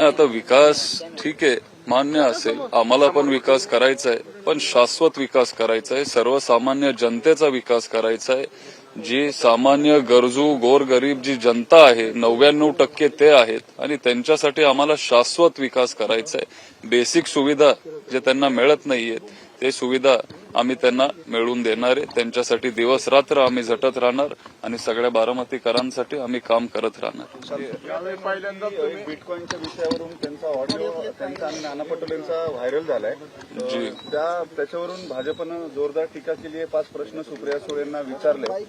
आता विकास ठीक आहे, मान्य असेल, आम्हाला पण विकास करायचा आहे, पण शाश्वत विकास करायचा आहे, सर्वसामान्य जनतेचा विकास करायचा आहे. जी सामान्य गरजू गोरगरीब जी जनता आहे 99% ते आहेत आणि त्यांच्यासाठी आम्हाला शाश्वत विकास करायचा आहे. बेसिक सुविधा जे त्यांना मिळत नाहीयेत ते सुविधा आम्ही त्यांना मिळवून देणार आहे. त्यांच्यासाठी दिवस रात्र आम्ही झटत राहणार आणि सगळ्या बारामतीकरांसाठी आम्ही काम करत राहणार. पहिल्यांदा बिटकॉईनच्या विषयावरून त्यांचा ऑडिओ त्यांचा आणि नाना पटोलेंचा व्हायरल झालाय. त्याच्यावरून भाजपनं जोरदार टीका केली आहे. 5 प्रश्न सुप्रिया सुळेंना विचारले.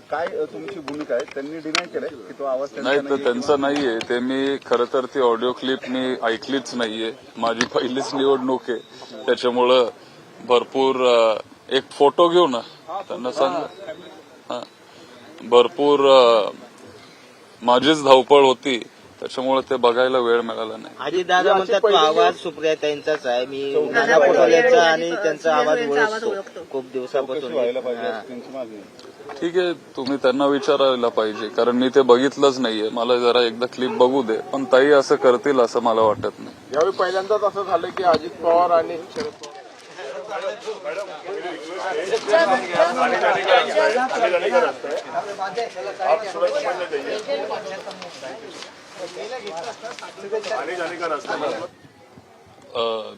काय तुमची भूमिका आहे? त्यांनी डिनाय केलंय की तो आवाज नाही, तर त्यांचं नाहीये ते. मी खरं तर ती ऑडिओ क्लिप मी ऐकलीच नाहीये. माझी पहिलीच निवडणूक आहे, त्याच्यामुळं भरपूर एक फोटो घेऊ ना त्यांना सांगा. भरपूर माझीच धावपळ होती, त्याच्यामुळे ते बघायला वेळ मिळाला नाही. अजित दादा म्हणतात तो आवाज सुप्रिया त्यांचाच आहे. मी नाना पटोलेंचा आणि त्यांचा आवाज ओळखतो खूप दिवसापासून. ठीक आहे, तुम्ही त्यांना विचारायला पाहिजे, कारण मी ते बघितलंच नाहीये. मला जरा एकदा क्लिप बघू दे, पण ताई असं करतील असं मला वाटत नाही. यावेळी पहिल्यांदाच असं झालं की अजित पवार आणि शरद पवार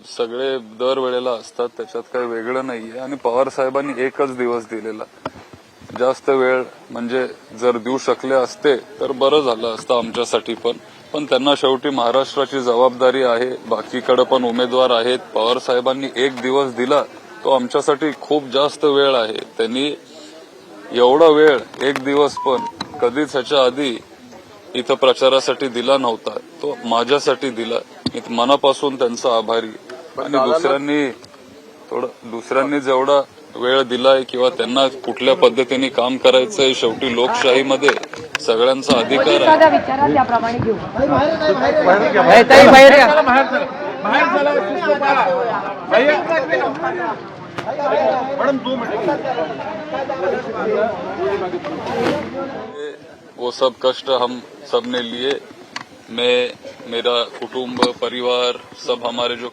सगळे दरवेळेला असतात, त्याच्यात काही वेगळं नाहीये. आणि पवार साहेबांनी एकच दिवस दिलेला, जास्त वेळ म्हणजे जर देऊ शकले असते तर बरं झालं असतं आमच्यासाठी पण त्यांना शेवटी महाराष्ट्राची जबाबदारी आहे. बाकीकडे पण उमेदवार आहेत. पवार साहेबांनी एक दिवस दिला, तो आमच्यासाठी खूप जास्त वेळ आहे. त्यांनी एवढा वेळ एक दिवस पण कधीच ह्याच्या आधी इथं प्रचारासाठी दिला नव्हता. तो माझ्यासाठी दिला. मी मनापासून त्यांचा आभारी. आणि दुसऱ्यांनी जेवढा वेळ दिलाय किंवा त्यांना कुठल्या पद्धतीने काम करायचंय, शेवटी लोकशाहीमध्ये सगळ्यांचा अधिकार आहे. वो सब कष्ट हम सब ने लिए. मैं, मेरा कुटुंब, परिवार, सब हमारे जो